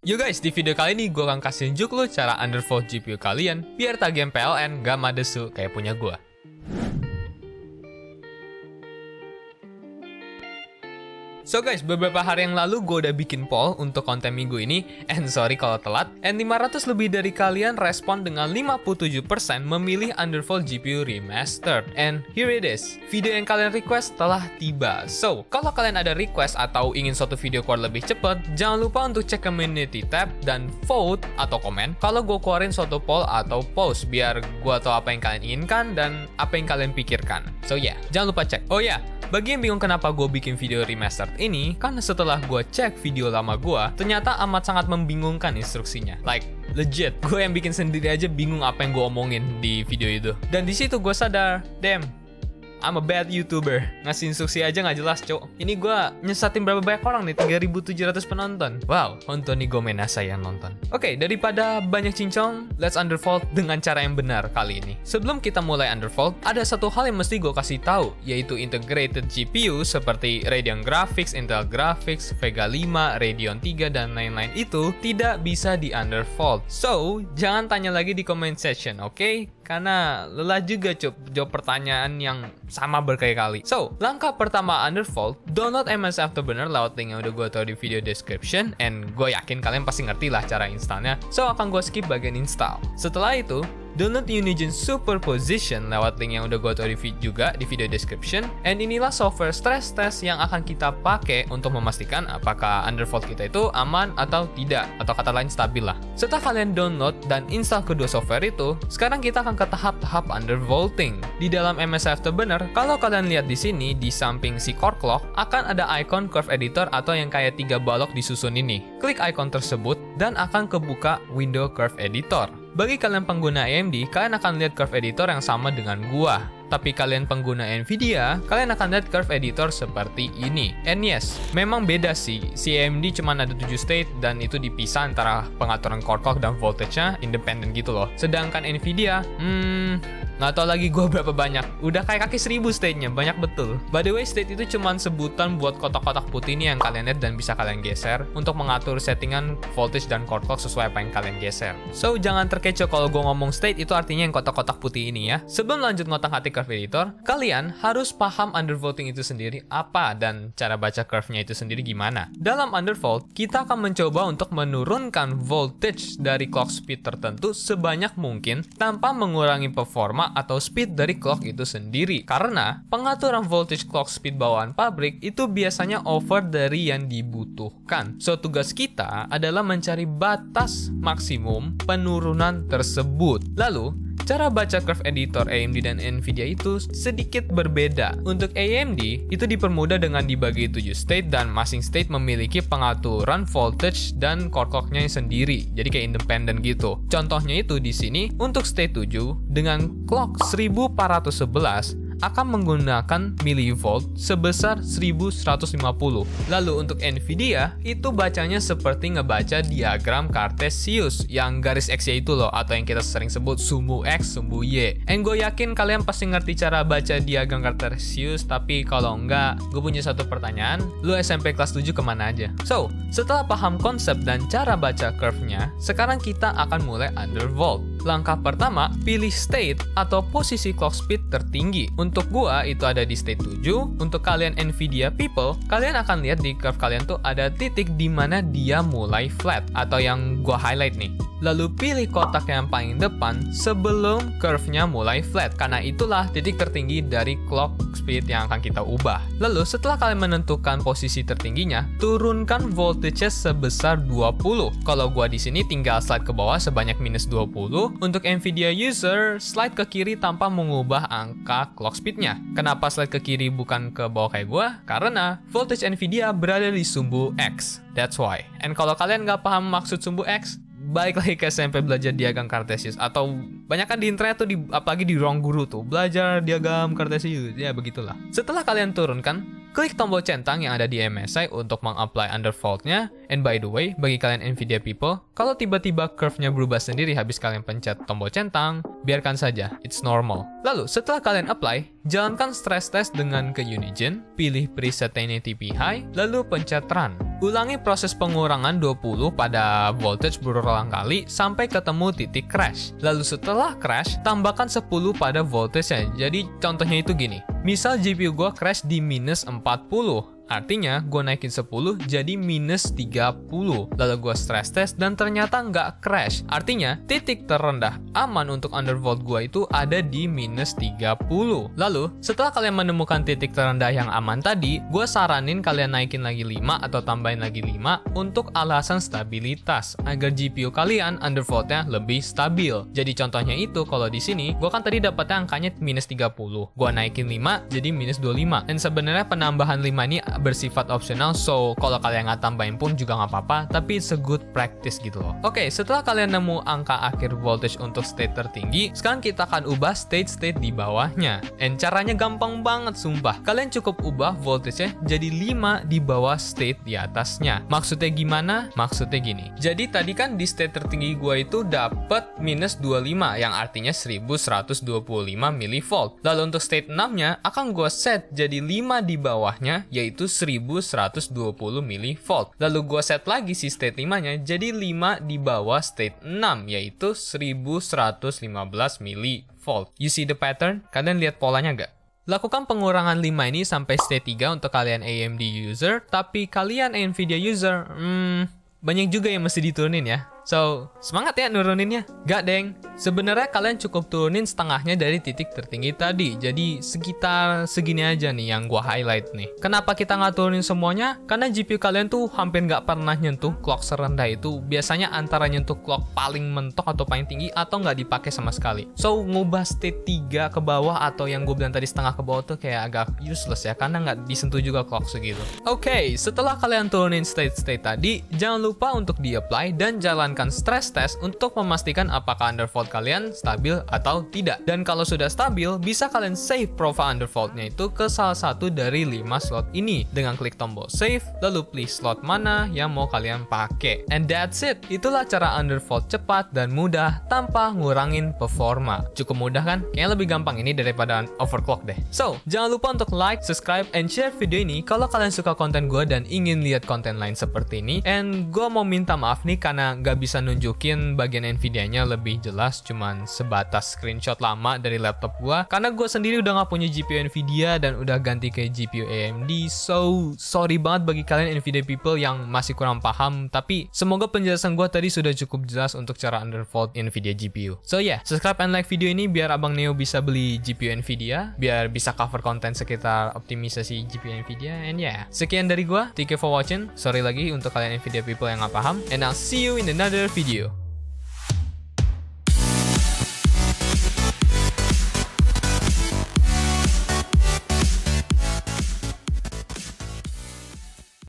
Yo guys, di video kali ini gue akan kasih unjuk lo cara undervolt GPU kalian biar tagihan PLN gak madesu kayak punya gue. So guys, beberapa hari yang lalu gue udah bikin poll untuk konten minggu ini, and sorry kalau telat, and 500 lebih dari kalian respon dengan 57% memilih undervolt GPU remastered. And here it is, video yang kalian request telah tiba. So, kalau kalian ada request atau ingin suatu video keluar lebih cepat, jangan lupa untuk cek community tab dan vote atau komen kalau gue keluarin suatu poll atau post, biar gue tahu apa yang kalian inginkan dan apa yang kalian pikirkan. So yeah, jangan lupa cek. Oh ya, bagi yang bingung kenapa gue bikin video remastered ini, karena setelah gue cek video lama gue, ternyata amat sangat membingungkan instruksinya. Like, legit, gue yang bikin sendiri aja bingung apa yang gue omongin di video itu. Dan di situ gue sadar, damn, I'm a bad YouTuber. Ngasih instruksi aja nggak jelas, cok. Ini gue nyesatin berapa banyak orang nih, 3.700 penonton. Wow, honton nih gue menasa yang nonton. Oke, daripada banyak cincong, let's undervolt dengan cara yang benar kali ini. Sebelum kita mulai undervolt, ada satu hal yang mesti gue kasih tahu, yaitu integrated GPU seperti Radeon Graphics, Intel Graphics, Vega 5, Radeon 3, dan lain-lain itu tidak bisa di undervolt. So, jangan tanya lagi di comment section, oke? Karena lelah juga jawab pertanyaan yang sama berkali-kali. So, langkah pertama undervolt, download MS Afterburner lewat link yang udah gue taruh di video description, and gue yakin kalian pasti ngerti lah cara installnya. So, akan gue skip bagian install. Setelah itu, download Unigen Superposition lewat link yang udah gue taruh juga di video description. And inilah software stress test yang akan kita pakai untuk memastikan apakah undervolt kita itu aman atau tidak, atau kata lain stabil lah. Setelah kalian download dan install kedua software itu, sekarang kita akan ke tahap-tahap undervolting. Di dalam MS Afterburner, kalau kalian lihat di sini, di samping si core clock, akan ada icon curve editor atau yang kayak 3 balok disusun ini. Klik icon tersebut dan akan kebuka window curve editor. Bagi kalian pengguna AMD, kalian akan lihat curve editor yang sama dengan gua. Tapi kalian pengguna Nvidia, kalian akan lihat curve editor seperti ini. And yes, memang beda sih. Si AMD cuma ada 7 state dan itu dipisah antara pengaturan core clock dan voltage-nya independen gitu loh. Sedangkan Nvidia, nggak tahu lagi gue berapa banyak. Udah kayak kaki 1000 state-nya, banyak betul. By the way, state itu cuma sebutan buat kotak-kotak putih ini yang kalian lihat dan bisa kalian geser untuk mengatur settingan voltage dan core clock sesuai apa yang kalian geser. So, jangan terkecoh kalau gue ngomong state itu artinya yang kotak-kotak putih ini ya. Sebelum lanjut ngotak-ngatik curve editor, kalian harus paham undervolting itu sendiri apa dan cara baca curve-nya itu sendiri gimana. Dalam undervolt, kita akan mencoba untuk menurunkan voltage dari clock speed tertentu sebanyak mungkin tanpa mengurangi performa atau speed dari clock itu sendiri. Karena pengaturan voltage clock speed bawaan pabrik itu biasanya over dari yang dibutuhkan. So, tugas kita adalah mencari batas maksimum penurunan tersebut. Lalu, cara baca curve editor AMD dan Nvidia itu sedikit berbeda. Untuk AMD, itu dipermudah dengan dibagi 7 state dan masing state memiliki pengaturan voltage dan core clock-nya sendiri. Jadi kayak independen gitu. Contohnya itu di sini, untuk state 7 dengan clock 1411 akan menggunakan millivolt sebesar 1150. Lalu untuk Nvidia, itu bacanya seperti ngebaca diagram Cartesius yang garis X-nya itu loh, atau yang kita sering sebut sumbu X, sumbu Y. And gue yakin kalian pasti ngerti cara baca diagram Cartesius, tapi kalau enggak, gue punya satu pertanyaan, lu SMP kelas 7 kemana aja? So, setelah paham konsep dan cara baca curve-nya, sekarang kita akan mulai undervolt. Langkah pertama, pilih state atau posisi clock speed tertinggi. Untuk gua itu ada di state 7. Untuk kalian Nvidia people, kalian akan lihat di curve kalian tuh ada titik di mana dia mulai flat atau yang gua highlight nih. Lalu pilih kotak yang paling depan sebelum curve-nya mulai flat, karena itulah titik tertinggi dari clock speed yang akan kita ubah. Lalu setelah kalian menentukan posisi tertingginya, turunkan voltage-nya sebesar 20. Kalau gua di sini tinggal slide ke bawah sebanyak minus 20. Untuk Nvidia user, slide ke kiri tanpa mengubah angka clock speed-nya. Kenapa slide ke kiri bukan ke bawah kayak gua? Karena voltage Nvidia berada di sumbu X. That's why. And kalau kalian nggak paham maksud sumbu X, balik lagi ke SMP belajar diagram Cartesius, atau banyak kan di internet tuh, apalagi di ruang guru tuh, belajar diagram Cartesius, ya begitulah. Setelah kalian turunkan, klik tombol centang yang ada di MSI untuk mengapply undervoltnya. And by the way, bagi kalian Nvidia people, kalau tiba-tiba curve-nya berubah sendiri habis kalian pencet tombol centang, biarkan saja, it's normal. Lalu, setelah kalian apply, jalankan stress test dengan ke Unigen, pilih preset 1080p high, lalu pencet run. Ulangi proses pengurangan 20 pada voltage berulang kali sampai ketemu titik crash. Lalu setelah crash, tambahkan 10 pada voltage-nya. Jadi contohnya itu gini. Misal GPU gua crash di minus 40. Artinya, gue naikin 10 jadi minus 30. Lalu gue stress test dan ternyata nggak crash. Artinya, titik terendah aman untuk undervolt gue itu ada di minus 30. Lalu, setelah kalian menemukan titik terendah yang aman tadi, gue saranin kalian naikin lagi 5 atau tambahin lagi 5 untuk alasan stabilitas, agar GPU kalian undervoltnya lebih stabil. Jadi contohnya itu, kalau di sini, gue kan tadi dapatnya angkanya minus 30. Gue naikin 5 jadi minus 25. Dan sebenarnya penambahan 5 ini bersifat optional, so kalau kalian nggak tambahin pun juga nggak apa-apa, tapi it's a good practice gitu loh. Oke, setelah kalian nemu angka akhir voltage untuk state tertinggi, sekarang kita akan ubah state-state di bawahnya. And caranya gampang banget sumpah. Kalian cukup ubah voltage-nya jadi 5 di bawah state di atasnya. Maksudnya gimana? Maksudnya gini. Jadi tadi kan di state tertinggi gua itu dapat minus 25 yang artinya 1125 mV. Lalu untuk state 6-nya akan gua set jadi 5 di bawahnya, yaitu 1120 mV. Lalu gue set lagi si state 5-nya jadi 5 di bawah state 6, yaitu 1115 mV. You see the pattern? Kalian lihat polanya nggak? Lakukan pengurangan 5 ini sampai state 3 untuk kalian AMD user, tapi kalian Nvidia user, banyak juga yang mesti diturunin ya. So, semangat ya nuruninnya. Gak deng, sebenarnya kalian cukup turunin setengahnya dari titik tertinggi tadi. Jadi sekitar segini aja nih yang gua highlight nih. Kenapa kita nggak turunin semuanya? Karena GPU kalian tuh hampir nggak pernah nyentuh clock serendah itu. Biasanya antara nyentuh clock paling mentok atau paling tinggi atau nggak dipakai sama sekali. So, ngubah state 3 ke bawah atau yang gue bilang tadi setengah ke bawah tuh kayak agak useless ya, karena nggak disentuh juga clock segitu. Oke, setelah kalian turunin state-state tadi, jangan lupa untuk di-apply dan jalankan stress test untuk memastikan apakah undervolt kalian stabil atau tidak. Dan kalau sudah stabil, bisa kalian save profile undervoltnya itu ke salah satu dari 5 slot ini dengan klik tombol save, lalu pilih slot mana yang mau kalian pakai. And that's it. Itulah cara undervolt cepat dan mudah tanpa ngurangin performa. Cukup mudah kan? Kayaknya lebih gampang ini daripada overclock deh. So, jangan lupa untuk like, subscribe, and share video ini kalau kalian suka konten gue dan ingin lihat konten lain seperti ini. And gue mau minta maaf nih karena gak bisa nunjukin bagian Nvidia-nya lebih jelas, cuman sebatas screenshot lama dari laptop gua karena gua sendiri udah nggak punya GPU Nvidia dan udah ganti ke GPU AMD. So sorry banget bagi kalian Nvidia people yang masih kurang paham, tapi semoga penjelasan gua tadi sudah cukup jelas untuk cara undervolt Nvidia GPU. So yeah, subscribe and like video ini biar Abang Neo bisa beli GPU Nvidia, biar bisa cover konten sekitar optimisasi GPU Nvidia. And yeah, sekian dari gua, thank you for watching. Sorry lagi untuk kalian Nvidia people yang nggak paham, and I'll see you in another video.